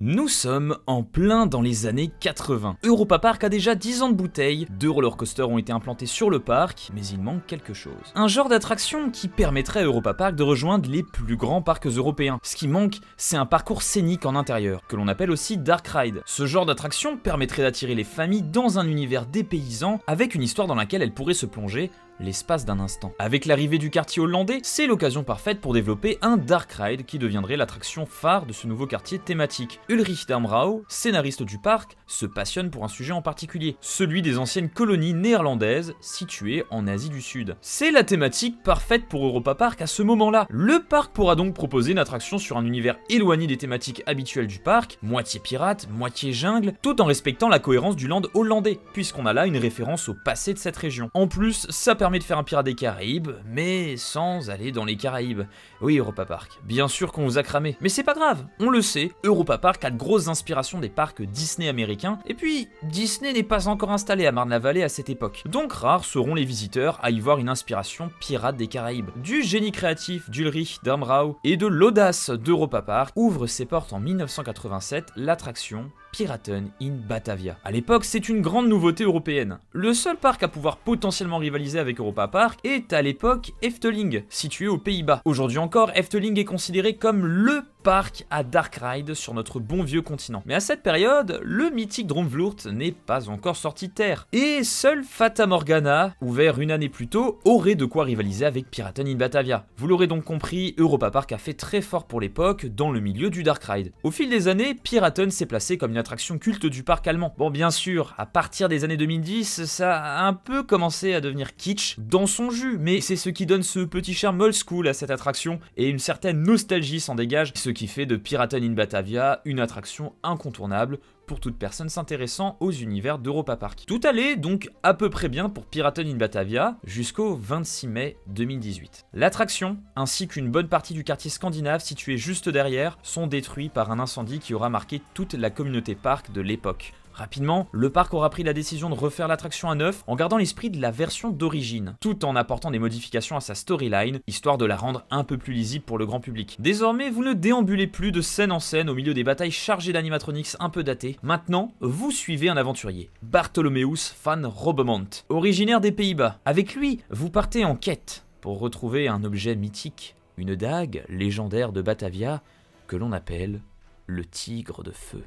Nous sommes en plein dans les années 80. Europa Park a déjà 10 ans de bouteille, 2 roller coasters ont été implantés sur le parc, mais il manque quelque chose. Un genre d'attraction qui permettrait à Europa Park de rejoindre les plus grands parcs européens. Ce qui manque, c'est un parcours scénique en intérieur, que l'on appelle aussi Dark Ride. Ce genre d'attraction permettrait d'attirer les familles dans un univers dépaysant, avec une histoire dans laquelle elles pourraient se plonger l'espace d'un instant. Avec l'arrivée du quartier hollandais, c'est l'occasion parfaite pour développer un Dark Ride qui deviendrait l'attraction phare de ce nouveau quartier thématique. Ulrich Damrau, scénariste du parc, se passionne pour un sujet en particulier, celui des anciennes colonies néerlandaises situées en Asie du Sud. C'est la thématique parfaite pour Europa Park à ce moment-là. Le parc pourra donc proposer une attraction sur un univers éloigné des thématiques habituelles du parc, moitié pirate, moitié jungle, tout en respectant la cohérence du land hollandais, puisqu'on a là une référence au passé de cette région. En plus, ça permet de faire un Pirate des Caraïbes, mais sans aller dans les Caraïbes. Oui, Europa Park, bien sûr qu'on vous a cramé, mais c'est pas grave, on le sait, Europa Park a de grosses inspirations des parcs Disney américains, et puis Disney n'est pas encore installé à Marne-la-Vallée à cette époque. Donc rares seront les visiteurs à y voir une inspiration Pirate des Caraïbes. Du génie créatif d'Ulrich Damrau et de l'audace d'Europa Park ouvre ses portes en 1987 l'attraction Piraten in Batavia. À l'époque, c'est une grande nouveauté européenne. Le seul parc à pouvoir potentiellement rivaliser avec Europa Park est à l'époque Efteling, situé aux Pays-Bas. Aujourd'hui encore, Efteling est considéré comme le parc à Dark Ride sur notre bon vieux continent. Mais à cette période, le mythique Droomvlucht n'est pas encore sorti de terre. Et seul Fata Morgana, ouvert une année plus tôt, aurait de quoi rivaliser avec Piraten in Batavia. Vous l'aurez donc compris, Europa Park a fait très fort pour l'époque dans le milieu du Dark Ride. Au fil des années, Piraten s'est placé comme une attraction culte du parc allemand. Bon, bien sûr, à partir des années 2010, ça a un peu commencé à devenir kitsch dans son jus, mais c'est ce qui donne ce petit charme old school à cette attraction et une certaine nostalgie s'en dégage, ce qui fait de Piraten in Batavia une attraction incontournable pour toute personne s'intéressant aux univers d'Europa Park. Tout allait donc à peu près bien pour Piraten in Batavia jusqu'au 26 mai 2018. L'attraction, ainsi qu'une bonne partie du quartier scandinave situé juste derrière, sont détruits par un incendie qui aura marqué toute la communauté parc de l'époque. Rapidement, le parc aura pris la décision de refaire l'attraction à neuf en gardant l'esprit de la version d'origine, tout en apportant des modifications à sa storyline, histoire de la rendre un peu plus lisible pour le grand public. Désormais, vous ne déambulez plus de scène en scène au milieu des batailles chargées d'animatronics un peu datés. Maintenant, vous suivez un aventurier, Bartholomeus van Robemont, originaire des Pays-Bas. Avec lui, vous partez en quête pour retrouver un objet mythique, une dague légendaire de Batavia que l'on appelle le Tigre de Feu.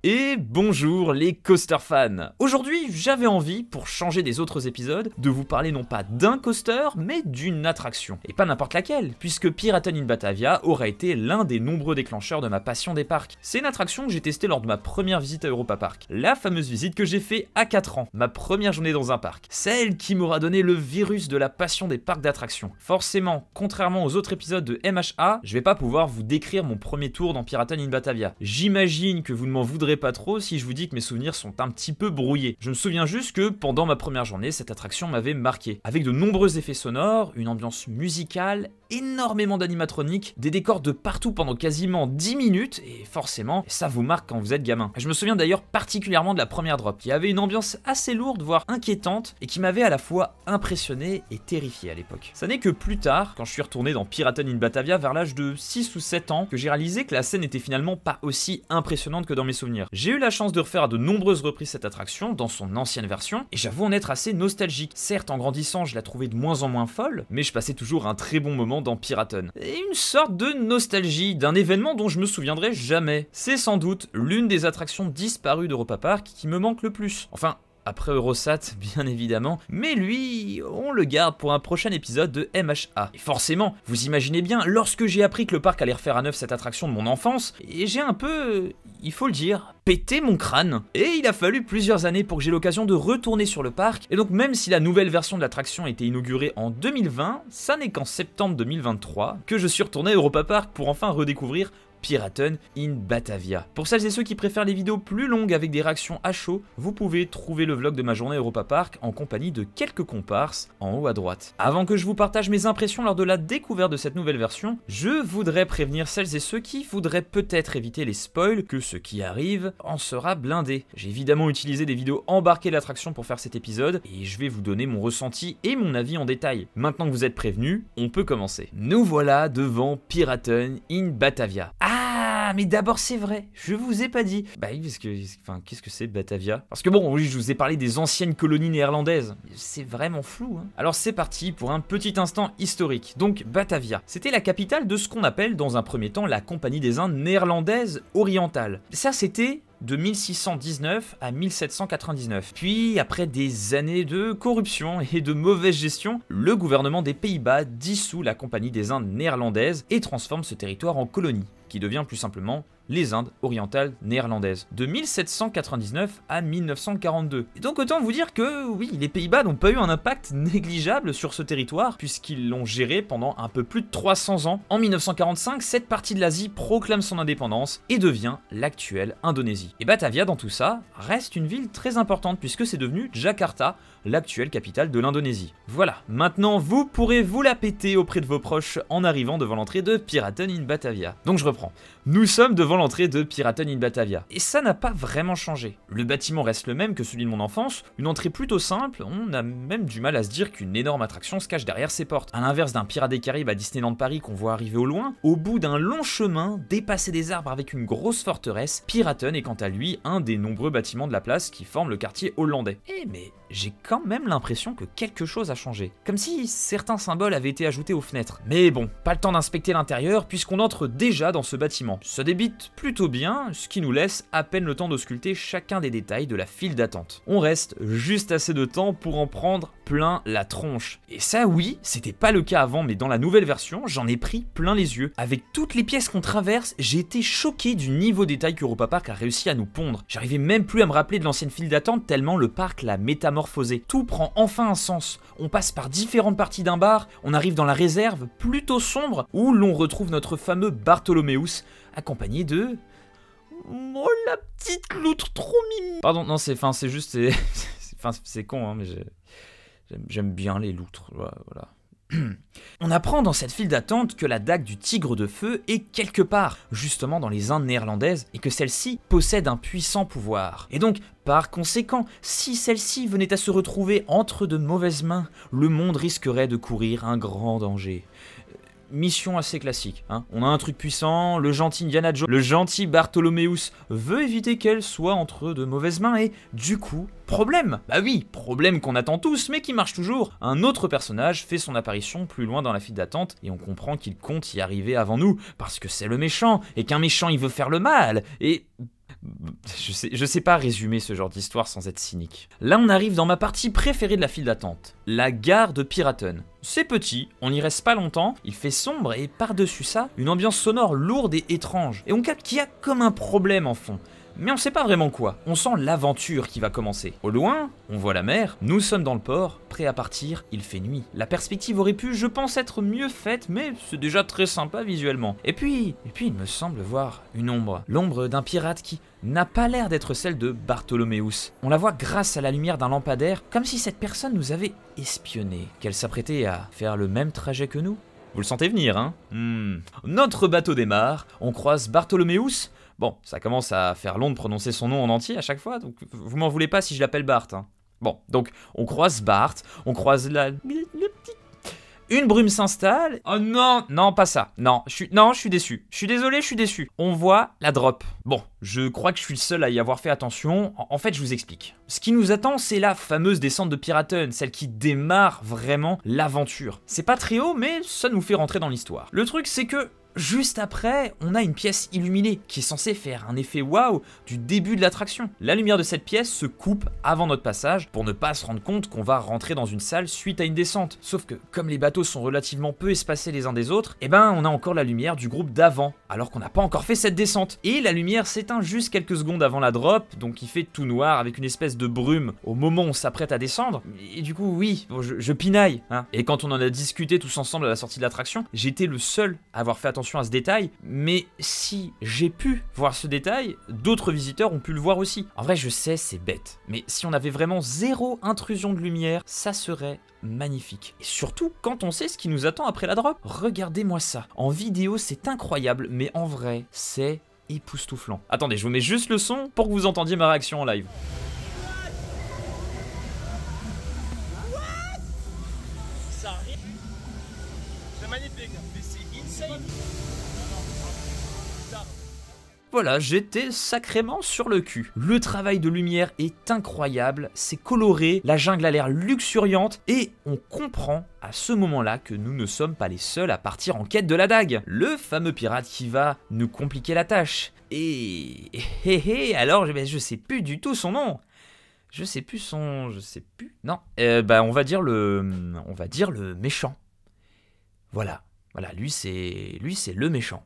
Et bonjour les coaster fans. Aujourd'hui, j'avais envie, pour changer des autres épisodes, de vous parler non pas d'un coaster, mais d'une attraction. Et pas n'importe laquelle, puisque Piraten in Batavia aura été l'un des nombreux déclencheurs de ma passion des parcs. C'est une attraction que j'ai testée lors de ma première visite à Europa Park. La fameuse visite que j'ai fait à 4 ans, ma première journée dans un parc. Celle qui m'aura donné le virus de la passion des parcs d'attractions. Forcément, contrairement aux autres épisodes de MHA, je vais pas pouvoir vous décrire mon premier tour dans Piraten in Batavia. J'imagine que vous ne m'en voudrez pas trop si je vous dis que mes souvenirs sont un petit peu brouillés. Je me souviens juste que pendant ma première journée, cette attraction m'avait marqué. Avec de nombreux effets sonores, une ambiance musicale, énormément d'animatroniques, des décors de partout pendant quasiment 10 minutes, et forcément, ça vous marque quand vous êtes gamin. Je me souviens d'ailleurs particulièrement de la première drop, qui avait une ambiance assez lourde, voire inquiétante, et qui m'avait à la fois impressionné et terrifié à l'époque. Ça n'est que plus tard, quand je suis retourné dans Piraten in Batavia vers l'âge de 6 ou 7 ans, que j'ai réalisé que la scène était finalement pas aussi impressionnante que dans mes souvenirs. J'ai eu la chance de refaire à de nombreuses reprises cette attraction dans son ancienne version, et j'avoue en être assez nostalgique. Certes, en grandissant, je la trouvais de moins en moins folle, mais je passais toujours un très bon moment dans Piraten. Et une sorte de nostalgie d'un événement dont je me souviendrai jamais. C'est sans doute l'une des attractions disparues d'Europa Park qui me manque le plus. Enfin, après Eurosat, bien évidemment, mais lui, on le garde pour un prochain épisode de MHA. Et forcément, vous imaginez bien, lorsque j'ai appris que le parc allait refaire à neuf cette attraction de mon enfance, et j'ai un peu, il faut le dire, pété mon crâne. Et il a fallu plusieurs années pour que j'ai l'occasion de retourner sur le parc, et donc même si la nouvelle version de l'attraction a été inaugurée en 2020, ça n'est qu'en septembre 2023 que je suis retourné à Europa Park pour enfin redécouvrir Piraten in Batavia. Pour celles et ceux qui préfèrent les vidéos plus longues avec des réactions à chaud, vous pouvez trouver le vlog de ma journée Europa Park en compagnie de quelques comparses en haut à droite. Avant que je vous partage mes impressions lors de la découverte de cette nouvelle version, je voudrais prévenir celles et ceux qui voudraient peut-être éviter les spoils que ce qui arrive en sera blindé. J'ai évidemment utilisé des vidéos embarquées d'attraction pour faire cet épisode et je vais vous donner mon ressenti et mon avis en détail. Maintenant que vous êtes prévenus, on peut commencer. Nous voilà devant Piraten in Batavia. Ah, mais d'abord c'est vrai, je vous ai pas dit. Bah oui, parce que, enfin, qu'est-ce que c'est Batavia? Parce que bon, oui, je vous ai parlé des anciennes colonies néerlandaises. C'est vraiment flou, hein. Alors c'est parti pour un petit instant historique. Donc Batavia, c'était la capitale de ce qu'on appelle dans un premier temps la Compagnie des Indes néerlandaises orientales. Ça c'était de 1619 à 1799. Puis, après des années de corruption et de mauvaise gestion, le gouvernement des Pays-Bas dissout la Compagnie des Indes néerlandaises et transforme ce territoire en colonie, qui devient plus simplement les Indes orientales néerlandaises, de 1799 à 1942. Et donc autant vous dire que oui, les Pays-Bas n'ont pas eu un impact négligeable sur ce territoire, puisqu'ils l'ont géré pendant un peu plus de 300 ans. En 1945, cette partie de l'Asie proclame son indépendance et devient l'actuelle Indonésie. Et Batavia, dans tout ça, reste une ville très importante, puisque c'est devenu Jakarta, l'actuelle capitale de l'Indonésie. Voilà, maintenant vous pourrez vous la péter auprès de vos proches en arrivant devant l'entrée de Piraten in Batavia. Donc je reprends. Nous sommes devant l'entrée de Piraten in Batavia. Et ça n'a pas vraiment changé. Le bâtiment reste le même que celui de mon enfance, une entrée plutôt simple, on a même du mal à se dire qu'une énorme attraction se cache derrière ses portes. À l'inverse d'un Pirates des Caraïbes à Disneyland Paris qu'on voit arriver au loin, au bout d'un long chemin, dépassé des arbres avec une grosse forteresse, Piraten est quant à lui un des nombreux bâtiments de la place qui forment le quartier hollandais. Eh mais j'ai quand même l'impression que quelque chose a changé. Comme si certains symboles avaient été ajoutés aux fenêtres. Mais bon, pas le temps d'inspecter l'intérieur puisqu'on entre déjà dans ce bâtiment. Ça débite plutôt bien, ce qui nous laisse à peine le temps d'ausculter chacun des détails de la file d'attente. On reste juste assez de temps pour en prendre plein la tronche. Et ça oui, c'était pas le cas avant, mais dans la nouvelle version, j'en ai pris plein les yeux. Avec toutes les pièces qu'on traverse, j'ai été choqué du niveau de détail qu'Europa Park a réussi à nous pondre. J'arrivais même plus à me rappeler de l'ancienne file d'attente tellement le parc l'a métamorphosé. Tout prend enfin un sens. On passe par différentes parties d'un bar, on arrive dans la réserve plutôt sombre où l'on retrouve notre fameux Bartholomeus accompagné de... Oh la petite loutre trop mimi. Pardon, non c'est juste... c'est con hein, mais j'aime bien les loutres, voilà. On apprend dans cette file d'attente que la dague du tigre de feu est quelque part, justement dans les Indes néerlandaises, et que celle-ci possède un puissant pouvoir. Et donc, par conséquent, si celle-ci venait à se retrouver entre de mauvaises mains, le monde risquerait de courir un grand danger. Mission assez classique, hein. On a un truc puissant, le gentil Indiana Jones, le gentil Bartholomeus veut éviter qu'elle soit entre de mauvaises mains et du coup, problème. Bah oui, problème qu'on attend tous mais qui marche toujours. Un autre personnage fait son apparition plus loin dans la file d'attente et on comprend qu'il compte y arriver avant nous parce que c'est le méchant et qu'un méchant il veut faire le mal et... Je sais pas résumer ce genre d'histoire sans être cynique. Là on arrive dans ma partie préférée de la file d'attente, la gare de Piraten. C'est petit, on n'y reste pas longtemps, il fait sombre et par-dessus ça, une ambiance sonore lourde et étrange. Et on capte qu'il y a comme un problème en fond. Mais on sait pas vraiment quoi, on sent l'aventure qui va commencer. Au loin, on voit la mer, nous sommes dans le port, prêts à partir, il fait nuit. La perspective aurait pu, je pense, être mieux faite, mais c'est déjà très sympa visuellement. Et puis il me semble voir une ombre. L'ombre d'un pirate qui n'a pas l'air d'être celle de Bartholomeus. On la voit grâce à la lumière d'un lampadaire, comme si cette personne nous avait espionnés, qu'elle s'apprêtait à faire le même trajet que nous. Vous le sentez venir, hein? Notre bateau démarre, on croise Bartholomeus. Bon, ça commence à faire long de prononcer son nom en entier à chaque fois, donc vous m'en voulez pas si je l'appelle Bart. Hein. Bon, donc on croise Bart, on croise la... Une brume s'installe. Oh non, non, pas ça. Non, je suis déçu. Je suis désolé, je suis déçu. On voit la drop. Bon, je crois que je suis le seul à y avoir fait attention. En fait, je vous explique. Ce qui nous attend, c'est la fameuse descente de Piraten, celle qui démarre vraiment l'aventure. C'est pas très haut, mais ça nous fait rentrer dans l'histoire. Le truc, c'est que juste après, on a une pièce illuminée qui est censée faire un effet waouh du début de l'attraction. La lumière de cette pièce se coupe avant notre passage pour ne pas se rendre compte qu'on va rentrer dans une salle suite à une descente. Sauf que comme les bateaux sont relativement peu espacés les uns des autres, eh ben on a encore la lumière du groupe d'avant alors qu'on n'a pas encore fait cette descente. Et la lumière s'éteint juste quelques secondes avant la drop, donc il fait tout noir avec une espèce de brume au moment où on s'apprête à descendre. Et du coup oui, bon, je pinaille. Hein. Et quand on en a discuté tous ensemble à la sortie de l'attraction, j'étais le seul à avoir fait attention attention à ce détail, mais si j'ai pu voir ce détail, d'autres visiteurs ont pu le voir aussi. En vrai, je sais, c'est bête, mais si on avait vraiment zéro intrusion de lumière, ça serait magnifique. Et surtout, quand on sait ce qui nous attend après la drop. Regardez-moi ça. En vidéo, c'est incroyable, mais en vrai, c'est époustouflant. Attendez, je vous mets juste le son pour que vous entendiez ma réaction en live. C'est magnifique, mais c'est insane. Voilà, j'étais sacrément sur le cul. Le travail de lumière est incroyable, c'est coloré, la jungle a l'air luxuriante, et on comprend à ce moment-là que nous ne sommes pas les seuls à partir en quête de la dague. Le fameux pirate qui va nous compliquer la tâche. Et alors, je sais plus du tout son nom. Je sais plus. Non, on va dire le méchant. Voilà, lui c'est le méchant.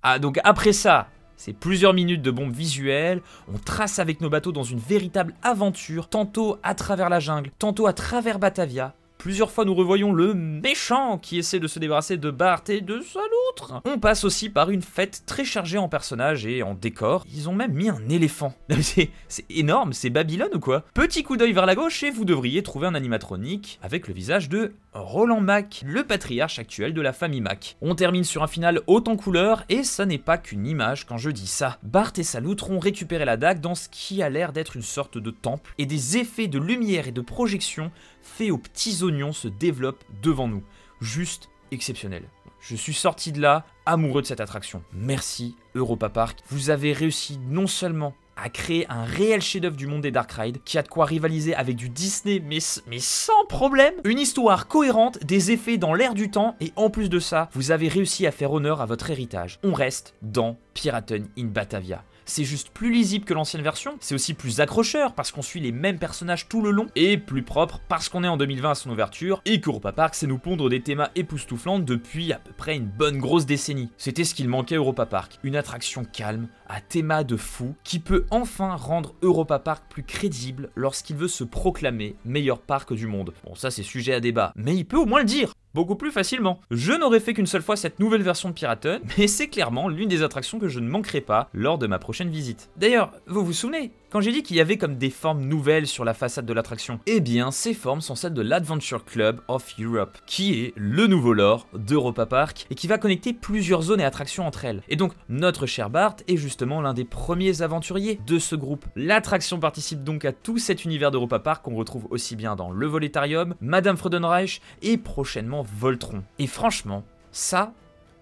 Ah, donc après ça, c'est plusieurs minutes de bombes visuelles, on trace avec nos bateaux dans une véritable aventure, tantôt à travers la jungle, tantôt à travers Batavia. Plusieurs fois nous revoyons le méchant qui essaie de se débarrasser de Bart et de sa loutre. On passe aussi par une fête très chargée en personnages et en décors. Ils ont même mis un éléphant. C'est énorme, c'est Babylone ou quoi? Petit coup d'œil vers la gauche et vous devriez trouver un animatronique avec le visage de Roland Mac, le patriarche actuel de la famille Mac. On termine sur un final haut en couleur et ça n'est pas qu'une image quand je dis ça. Bart et sa loutre ont récupéré la dague dans ce qui a l'air d'être une sorte de temple et des effets de lumière et de projection faits aux petits oignons se développent devant nous. Juste exceptionnel. Je suis sorti de là amoureux de cette attraction. Merci Europa Park. Vous avez réussi non seulement à créer un réel chef-d'œuvre du monde des Dark Rides qui a de quoi rivaliser avec du Disney mais sans problème, une histoire cohérente, des effets dans l'air du temps et en plus de ça, vous avez réussi à faire honneur à votre héritage. On reste dans Piraten in Batavia. C'est juste plus lisible que l'ancienne version, c'est aussi plus accrocheur parce qu'on suit les mêmes personnages tout le long, et plus propre parce qu'on est en 2020 à son ouverture, et qu'Europa Park sait nous pondre des thémas époustouflants depuis à peu près une bonne grosse décennie. C'était ce qu'il manquait à Europa Park, une attraction calme, à théma de fou, qui peut enfin rendre Europa Park plus crédible lorsqu'il veut se proclamer meilleur parc du monde. Bon, ça c'est sujet à débat, mais il peut au moins le dire beaucoup plus facilement. Je n'aurais fait qu'une seule fois cette nouvelle version de Piraten, mais c'est clairement l'une des attractions que je ne manquerai pas lors de ma prochaine visite. D'ailleurs, vous vous souvenez, quand j'ai dit qu'il y avait comme des formes nouvelles sur la façade de l'attraction, eh bien ces formes sont celles de l'Adventure Club of Europe, qui est le nouveau lore d'Europa Park et qui va connecter plusieurs zones et attractions entre elles. Et donc notre cher Bart est justement l'un des premiers aventuriers de ce groupe. L'attraction participe donc à tout cet univers d'Europa Park qu'on retrouve aussi bien dans le Voletarium, Madame Freudenreich et prochainement Voltron. Et franchement, ça,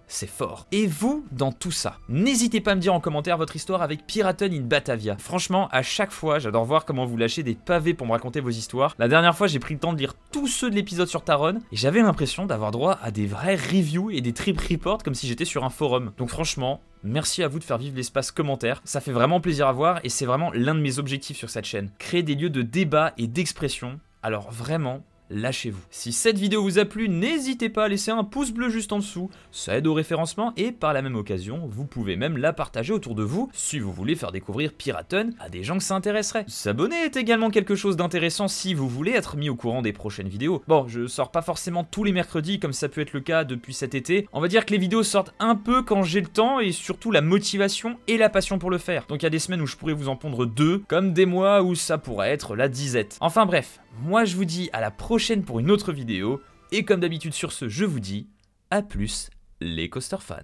c'est fort. Et vous, dans tout ça, n'hésitez pas à me dire en commentaire votre histoire avec Piraten in Batavia. Franchement, à chaque fois, j'adore voir comment vous lâchez des pavés pour me raconter vos histoires. La dernière fois, j'ai pris le temps de lire tous ceux de l'épisode sur Taron, et j'avais l'impression d'avoir droit à des vrais reviews et des trip reports comme si j'étais sur un forum. Donc franchement, merci à vous de faire vivre l'espace commentaire, ça fait vraiment plaisir à voir et c'est vraiment l'un de mes objectifs sur cette chaîne. Créer des lieux de débat et d'expression, alors vraiment, lâchez-vous. Si cette vidéo vous a plu, n'hésitez pas à laisser un pouce bleu juste en dessous, ça aide au référencement et par la même occasion, vous pouvez même la partager autour de vous si vous voulez faire découvrir Piraten à des gens que ça intéresserait. S'abonner est également quelque chose d'intéressant si vous voulez être mis au courant des prochaines vidéos. Bon, je sors pas forcément tous les mercredis comme ça peut être le cas depuis cet été, on va dire que les vidéos sortent un peu quand j'ai le temps et surtout la motivation et la passion pour le faire. Donc il y a des semaines où je pourrais vous en pondre 2, comme des mois où ça pourrait être la disette. Enfin bref, moi je vous dis à la prochaine pour une autre vidéo, et comme d'habitude sur ce, je vous dis à plus les coaster fans.